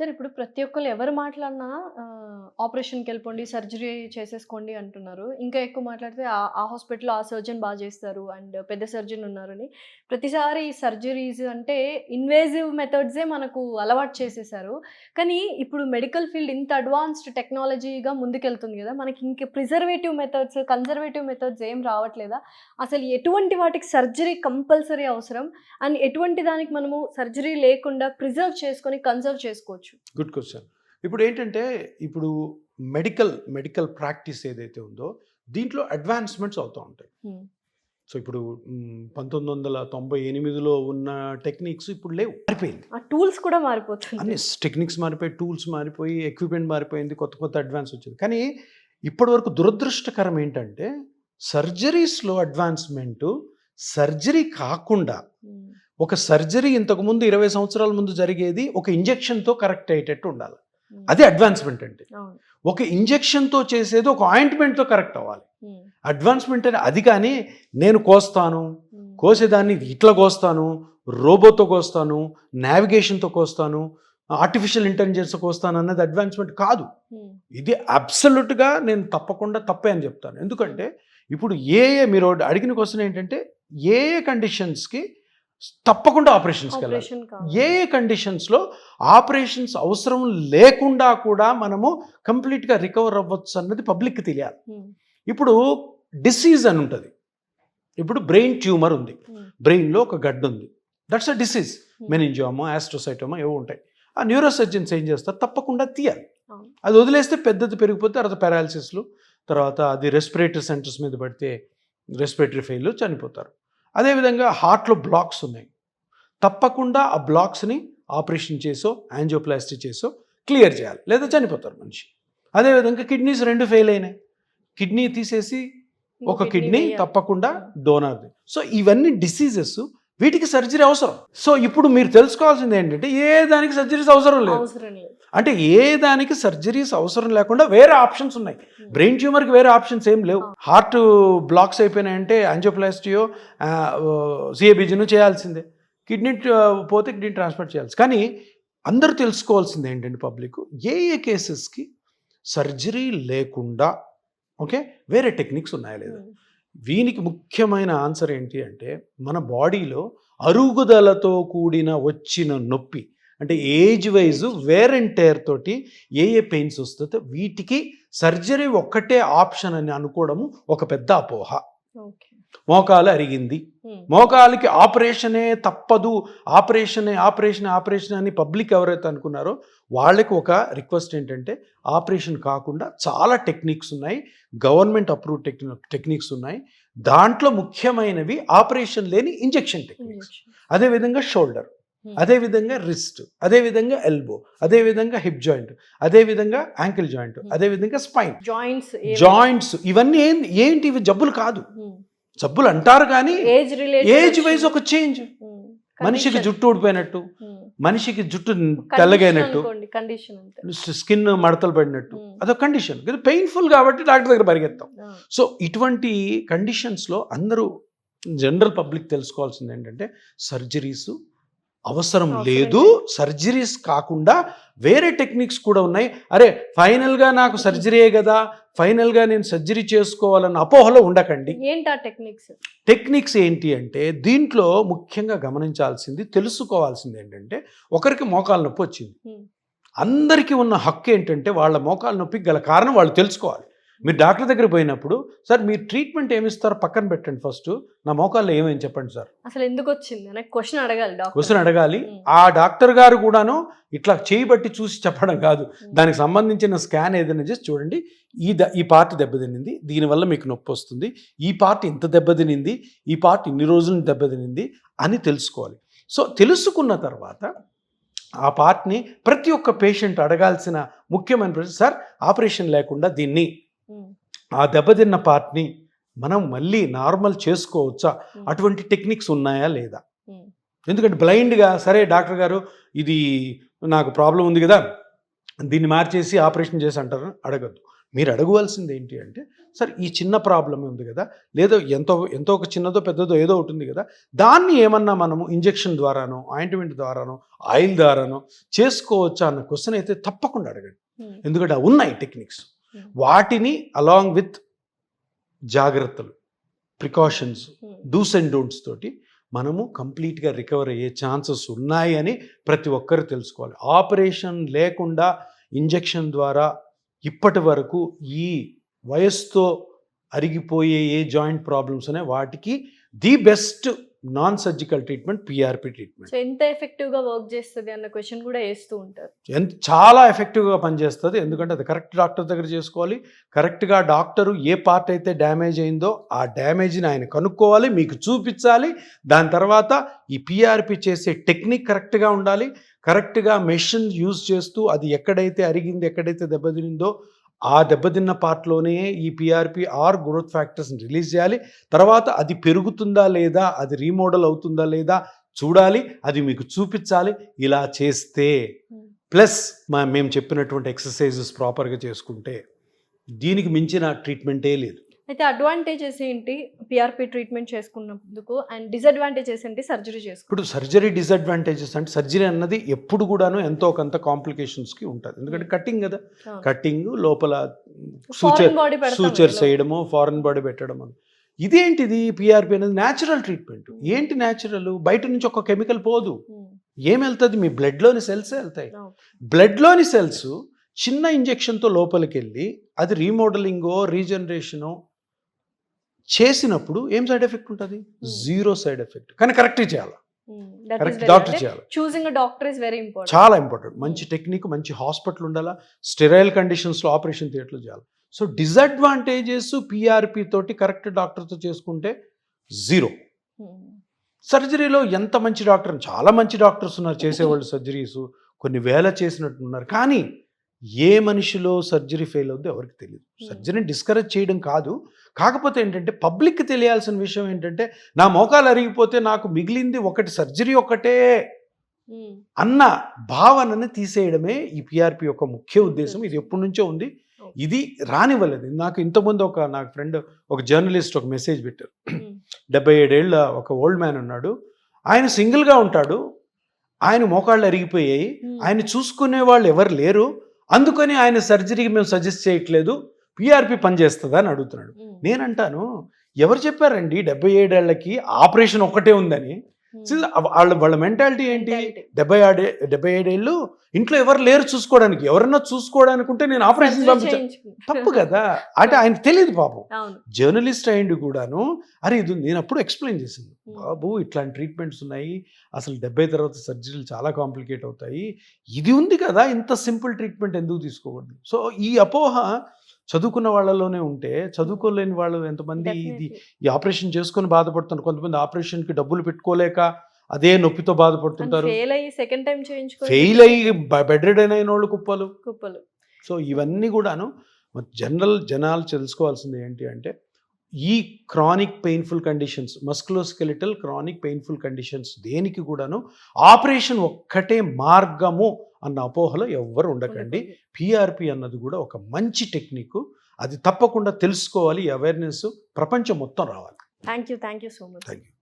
Sir ఇప్పుడు ప్రతి ఒక్కళ్ళు ఎవరు మాట్లాడినా ఆపరేషన్‌కెళ్ళిపోండి, సర్జరీ చేసేసుకోండి అంటున్నారు. ఇంకా ఎక్కువ మాట్లాడితే ఆ హాస్పిటల్‌లో ఆ సర్జన్ బా చేస్తారు అండ్ పెద్ద సర్జన్ ఉన్నారని. ప్రతిసారి సర్జరీస్ అంటే ఇన్వేజివ్ మెథడ్సే మనకు అలవాటు చేసేసారు. కానీ ఇప్పుడు మెడికల్ ఫీల్డ్ ఇంత అడ్వాన్స్డ్ టెక్నాలజీగా ముందుకెళ్తుంది గదా! మనకి ఇంక ప్రిజర్వేటివ్ మెథడ్స్, కన్జర్వేటివ్ మెథడ్స్ ఏం రావట్లేదా? అసలు ఎటువంటి వాటికి సర్జరీ కంపల్సరీ అవసరం? అండ్ ఎటువంటి దానికి మనము సర్జరీ లేకుండా ప్రిజర్వ్ చేసుకొని కన్జర్వ్ చేసుకోవచ్చు? Good question. ఇప్పుడు ఇప్పుడు మెడికల్ ప్రాక్టీస్ ఏదైతే ఉందో దీంట్లో అడ్వాన్స్మెంట్స్ అవుతూ ఉంటాయి. సో ఇప్పుడు 1998లో ఉన్న టెక్నిక్స్ ఇప్పుడు లేవు, మారిపోయింది. ఆ టూల్స్ కూడా మారిపోతున్నాయి. అన్ని టెక్నిక్స్ మారిపోయి, టూల్స్ మారిపోయి, ఎక్విప్మెంట్ మారిపోయింది, కొత్త అడ్వాన్స్ వచ్చింది. కానీ ఇప్పటివరకు దురదృష్టకరం ఏంటంటే సర్జరీస్లో అడ్వాన్స్మెంట్ సర్జరీ కాకుండా ఒక సర్జరీ ఇంతకుముందు 20 సంవత్సరాల ముందు జరిగేది ఒక ఇంజెక్షన్తో కరెక్ట్ అయ్యేటట్టు ఉండాలి. అది అడ్వాన్స్మెంట్ అంటే. ఒక ఇంజెక్షన్తో చేసేది ఒక ఆయింట్మెంట్తో కరెక్ట్ అవ్వాలి. అడ్వాన్స్మెంట్ అని అది. కానీ నేను కోసేదాన్ని ఇట్లా కోస్తాను, రోబోతో కోస్తాను, నావిగేషన్తో కోస్తాను, ఆర్టిఫిషియల్ ఇంటెలిజెన్స్తో కోస్తాను అన్నది అడ్వాన్స్మెంట్ కాదు. ఇది అబ్సల్యూట్గా నేను తప్పకుండా తప్పే అని చెప్తాను. ఎందుకంటే ఇప్పుడు మీరు అడిగిన క్వశ్చన్ ఏంటంటే ఏ కండిషన్స్కి తప్పకుండా ఆపరేషన్స్కి వెళ్ళాలి, ఏ కండిషన్స్లో ఆపరేషన్స్ అవసరం లేకుండా కూడా మనము కంప్లీట్గా రికవర్ అవ్వచ్చు అన్నది పబ్లిక్కి తెలియాలి. ఇప్పుడు డిసీజ్ అని ఉంటుంది. ఇప్పుడు బ్రెయిన్ ట్యూమర్ ఉంది, బ్రెయిన్లో ఒక గడ్డ ఉంది, that's a disease. Meningioma, astrocytoma ఏవో ఉంటాయి. ఆ న్యూరోసర్జన్స్ ఏం చేస్తారు, తప్పకుండా తీయాలి. అది వదిలేస్తే పెద్దది పెరిగిపోతే తర్వాత పారాలిసిస్లు, తర్వాత అది రెస్పిరేటరీ సెంటర్స్ మీద పడితే రెస్పిరేటరీ ఫెయిల్ చనిపోతారు. అదేవిధంగా హార్ట్లో బ్లాక్స్ ఉన్నాయి, తప్పకుండా ఆ బ్లాక్స్ని ఆపరేషన్ చేసో యాంజియోప్లాస్టీ చేసో క్లియర్ చేయాలి, లేదా చనిపోతారు మనిషి. అదేవిధంగా కిడ్నీస్ 2 ఫెయిల్ అయినాయి, కిడ్నీ తీసేసి ఒక కిడ్నీ తప్పకుండా డోనర్ది. సో ఇవన్నీ డిసీజెస్, వీటికి సర్జరీ అవసరం. సో ఇప్పుడు మీరు తెలుసుకోవాల్సింది ఏంటంటే ఏ దానికి సర్జరీస్ అవసరం లేదు. అంటే ఏ దానికి సర్జరీస్ అవసరం లేకుండా వేరే ఆప్షన్స్ ఉన్నాయి. బ్రెయిన్ ట్యూమర్కి వేరే ఆప్షన్స్ ఏం లేవు. హార్ట్ బ్లాక్స్ అయిపోయినాయంటే యాంజియోప్లాస్టియో సిఏబిజినో చేయాల్సిందే. కిడ్నీ పోతే కిడ్నీ ట్రాన్స్ప్లాంట్ చేయాల్సి. కానీ అందరూ తెలుసుకోవాల్సింది ఏంటంటే పబ్లిక్ ఏ కేసెస్కి సర్జరీ లేకుండా వేరే టెక్నిక్స్ ఉన్నాయా లేదా. వీనికి ముఖ్యమైన ఆన్సర్ ఏంటి అంటే మన బాడీలో అరుగుదలతో కూడిన వచ్చిన నొప్పి, అంటే age wise wear and tear తోటి ఏ పెయిన్స్ వస్తుందో వీటికి సర్జరీ ఒక్కటే ఆప్షన్ అని అనుకోవడము ఒక పెద్ద అపోహ. మోకాలు అరిగింది, మోకాలికి ఆపరేషనే తప్పదు, ఆపరేషన్ అని పబ్లిక్ ఎవరైతే అనుకున్నారో వాళ్ళకి ఒక రిక్వెస్ట్ ఏంటంటే ఆపరేషన్ కాకుండా చాలా టెక్నిక్స్ ఉన్నాయి, గవర్నమెంట్ అప్రూవ్ టెక్నిక్స్ ఉన్నాయి. దాంట్లో ముఖ్యమైనవి ఆపరేషన్ లేని ఇంజెక్షన్ టెక్నిక్స్, అదేవిధంగా షోల్డర్, అదేవిధంగా రిస్ట్, అదేవిధంగా ఎల్బో, అదేవిధంగా హిప్ జాయింట్, అదేవిధంగా యాంకిల్ జాయింట్, అదేవిధంగా స్పైన్ జాయింట్స్. ఇవన్నీ ఏంటి, ఇవి జబ్బులు కాదు. జబ్బులు అంటారు కానీ ఏజ్ వైజ్ ఒక చేంజ్. మనిషికి జుట్టు ఊడిపోయినట్టు, మనిషికి జుట్టు తెల్లగైనట్టు, స్కిన్ మడతలు పడినట్టు, అదొక కండిషన్. పెయిన్ఫుల్ కాబట్టి డాక్టర్ దగ్గర పరిగెత్తాం. సో ఇటువంటి కండిషన్స్లో అందరూ జనరల్ పబ్లిక్ తెలుసుకోవాల్సింది ఏంటంటే సర్జరీస్ అవసరం లేదు. సర్జరీస్ కాకుండా వేరే టెక్నిక్స్ కూడా ఉన్నాయి. అరే ఫైనల్గా నాకు సర్జరీయే కదా, ఫైనల్గా నేను సర్జరీ చేసుకోవాలన్న అపోహలో ఉండకండి. టెక్నిక్స్ ఏంటి అంటే దీంట్లో ముఖ్యంగా గమనించాల్సింది, తెలుసుకోవాల్సింది ఏంటంటే ఒకరికి మోకాలు నొప్పి వచ్చింది, అందరికీ ఉన్న హక్కు ఏంటంటే వాళ్ళ మోకాలు నొప్పికి గల కారణం వాళ్ళు తెలుసుకోవాలి. మీరు డాక్టర్ దగ్గర పోయినప్పుడు సార్ మీరు ట్రీట్మెంట్ ఏమిస్తారో పక్కన పెట్టండి, ఫస్ట్ నా మోకాల్లో ఏమని చెప్పండి సార్, అసలు ఎందుకు వచ్చింది క్వశ్చన్ అడగాలి. ఆ డాక్టర్ గారు కూడాను ఇట్లా చేయి బట్టి చూసి చెప్పడం కాదు, దానికి సంబంధించిన స్కాన్ ఏదైనా చేసి చూడండి, ఈ పార్ట్ దెబ్బతినింది, దీనివల్ల మీకు నొప్పి వస్తుంది, ఈ పార్ట్ ఇంత దెబ్బతినింది, ఈ పార్ట్ ఇన్ని రోజులు దెబ్బతినింది అని తెలుసుకోవాలి. సో తెలుసుకున్న తర్వాత ఆ పార్ట్ని ప్రతి ఒక్క పేషెంట్ అడగాల్సిన ముఖ్యమైన ప్రశ్న, సార్ ఆపరేషన్ లేకుండా దీన్ని ఆ దెబ్బతిన్న పార్ట్ని మనం మళ్ళీ నార్మల్ చేసుకోవచ్చా, అటువంటి టెక్నిక్స్ ఉన్నాయా లేదా. ఎందుకంటే బ్లైండ్గా సరే డాక్టర్ గారు ఇది నాకు ప్రాబ్లం ఉంది కదా దీన్ని మార్చేసి ఆపరేషన్ చేసి అంటారు అడగద్దు. మీరు అడగవలసింది ఏంటి అంటే, సార్ ఈ చిన్న ప్రాబ్లమే ఉంది కదా, లేదా ఎంతో ఎంతో ఒక చిన్నదో పెద్దదో ఏదో ఒకటి ఉంది కదా, దాన్ని ఏమన్నా మనము ఇంజెక్షన్ ద్వారానో ఆయింట్మెంట్ ద్వారానో ఆయిల్ ద్వారానో చేసుకోవచ్చా అన్న క్వశ్చన్ అయితే తప్పకుండా అడగండి. ఎందుకంటే అవి ఉన్నాయి టెక్నిక్స్. వాటిని అలాంగ్ విత్ జాగ్రత్తలు, ప్రికాషన్స్, డూస్ అండ్ డోంట్స్ తోటి మనము కంప్లీట్గా రికవర్ అయ్యే ఛాన్సెస్ ఉన్నాయి అని ప్రతి ఒక్కరు తెలుసుకోవాలి. ఆపరేషన్ లేకుండా ఇంజెక్షన్ ద్వారా ఇప్పటి వరకు ఈ వయస్సుతో అరిగిపోయే ఏ జాయింట్ ప్రాబ్లమ్స్ అనే వాటికి the best non surgical treatment PRP treatment. So ఎంత ఎఫెక్టివ్గా వర్క్ చేస్తుంది అన్న క్వశ్చన్ కూడా వేస్తూ ఉంటారు. చాలా ఎఫెక్టివ్గా పనిచేస్తుంది. ఎందుకంటే అది కరెక్ట్ డాక్టర్ దగ్గర చేసుకోవాలి. కరెక్ట్గా డాక్టరు ఏ పార్ట్ అయితే డ్యామేజ్ అయిందో ఆ డ్యామేజ్ని ఆయన కనుక్కోవాలి, మీకు చూపించాలి. దాని తర్వాత ఈ పిఆర్పి చేసే టెక్నిక్ కరెక్ట్గా ఉండాలి. కరెక్ట్గా మెషిన్ యూజ్ చేస్తూ అది ఎక్కడైతే అరిగింది, ఎక్కడైతే దెబ్బతినిందో ఆ దెబ్బతిన్న పార్ట్లోనే ఈ పిఆర్పి ఆర్ గ్రోత్ ఫ్యాక్టర్స్ని రిలీజ్ చేయాలి. తర్వాత అది పెరుగుతుందా లేదా, అది రీమోడల్ అవుతుందా లేదా చూడాలి, అది మీకు చూపించాలి. ఇలా చేస్తే ప్లస్ మేము చెప్పినటువంటి ఎక్సర్సైజెస్ ప్రాపర్గా చేసుకుంటే దీనికి మించిన ట్రీట్మెంటే లేదు. అయితే అడ్వాంటేజెస్ ఏంటి పిఆర్పి ట్రీట్మెంట్ చేసుకున్నందుకు, అండ్ డిసడ్వాంటేజెస్ ఏంటి సర్జరీ చేసుకుంటే? ఇప్పుడు సర్జరీ డిసడ్వాంటేజెస్ అంటే సర్జరీ అన్నది ఎప్పుడు కూడాను ఎంతో కొంత కాంప్లికేషన్స్కి ఉంటుంది. ఎందుకంటే కటింగ్ కదా, కటింగ్ లోపల సూచర్స్ వేయడము, ఫారెన్ బాడీ పెట్టడం. ఇదేంటిది పిఆర్పి అనేది న్యాచురల్ ట్రీట్మెంట్. ఏంటి న్యాచురల్? బయట నుంచి ఒక కెమికల్ పోదు. ఏం వెళ్తుంది? మీ బ్లడ్లోని సెల్సే వెళ్తాయి. బ్లడ్లోని సెల్స్ చిన్న ఇంజెక్షన్తో లోపలికి వెళ్ళి అది రీమోడలింగో రీజనరేషనో చేసినప్పుడు ఏం సైడ్ ఎఫెక్ట్ ఉంటుంది? Zero side effect. కానీ కరెక్ట్ చేయాలి, కరెక్ట్ డాక్టర్ చేయాలి. Choosing doctor is very important, చాలా ఇంపార్టెంట్. మంచి టెక్నిక్, మంచి హాస్పిటల్ ఉండాలా, స్టెరైల్ కండిషన్స్లో ఆపరేషన్ థియేటర్లో చేయాలి. సో డిసడ్వాంటేజెస్ పిఆర్పి తోటి కరెక్ట్ డాక్టర్తో చేసుకుంటే జీరో. సర్జరీలో ఎంత మంచి డాక్టర్, చాలా మంచి డాక్టర్స్ ఉన్నారు చేసేవాళ్ళు సర్జరీస్, కొన్ని వేల చేసినట్టున్నారు. కానీ ఏ మనిషిలో సర్జరీ ఫెయిల్ అవుద్దో ఎవరికి తెలియదు. సర్జరీని డిస్కరేజ్ చేయడం కాదు, కాకపోతే ఏంటంటే పబ్లిక్కి తెలియాల్సిన విషయం ఏంటంటే నా మోకాలు అరిగిపోతే నాకు మిగిలింది ఒకటి సర్జరీ ఒకటే అన్న భావనని తీసేయడమే ఈ పిఆర్పి యొక్క ముఖ్య ఉద్దేశం. ఇది ఎప్పటి నుంచో ఉంది, ఇది రానివ్వలేదు. నాకు ఇంతకుముందు నాకు ఫ్రెండ్ ఒక జర్నలిస్ట్ ఒక మెసేజ్ పెట్టారు. 77 ఏళ్ళ ఒక ఓల్డ్ మ్యాన్ ఉన్నాడు, ఆయన సింగిల్గా ఉంటాడు, ఆయన మోకాళ్ళు అరిగిపోయాయి, ఆయన చూసుకునే వాళ్ళు ఎవరు లేరు, అందుకని ఆయన సర్జరీకి మేము సజెస్ట్ చేయట్లేదు, పిఆర్పి పనిచేస్తుందా అని అడుగుతున్నాడు. నేనంటాను, ఎవరు చెప్పారండి 77 ఏళ్ళకి ఆపరేషన్ ఒక్కటే ఉందని? వాళ్ళ మెంటాలిటీ ఏంటి? 77 ఏళ్ళు ఇంట్లో ఎవరు లేరు చూసుకోవడానికి, ఎవరన్నా చూసుకోవడానికి ఉంటే నేను ఆపరేషన్ పంపించాను. తప్పు కదా. అంటే ఆయనకు తెలియదు పాపం, జర్నలిస్ట్ అయ్యింది కూడాను. అరే ఇది నేను అప్పుడు ఎక్స్ప్లెయిన్ చేసింది, బాబు ఇట్లాంటి ట్రీట్మెంట్స్ ఉన్నాయి, అసలు 70 తర్వాత సర్జరీలు చాలా కాంప్లికేట్ అవుతాయి, ఇది ఉంది కదా, ఇంత సింపుల్ ట్రీట్మెంట్ ఎందుకు తీసుకోకూడదు? సో ఈ అపోహ చదువుకున్న వాళ్ళలోనే ఉంటే చదువుకోలేని వాళ్ళు ఎంతమంది ఈ ఆపరేషన్ చేసుకొని బాధపడుతున్నారు. కొంతమంది ఆపరేషన్కి డబ్బులు పెట్టుకోలేక అదే నొప్పితో బాధపడుతుంటారు. ఫెయిల్ అయ్యి బెడ్ రిడెన్ అయిన వాళ్ళు కుప్పలు. సో ఇవన్నీ కూడాను జనాలు తెలుసుకోవాల్సింది ఏంటి అంటే, ఈ chronic painful conditions, musculoskeletal chronic painful conditions దేనికి కూడాను ఆపరేషన్ ఒక్కటే మార్గము అన్న అపోహలో ఎవ్వరు ఉండకండి. పిఆర్పి అన్నది కూడా ఒక మంచి టెక్నిక్, అది తప్పకుండా తెలుసుకోవాలి. అవేర్నెస్ ప్రపంచం మొత్తం రావాలి. Thank you so much. Thank you.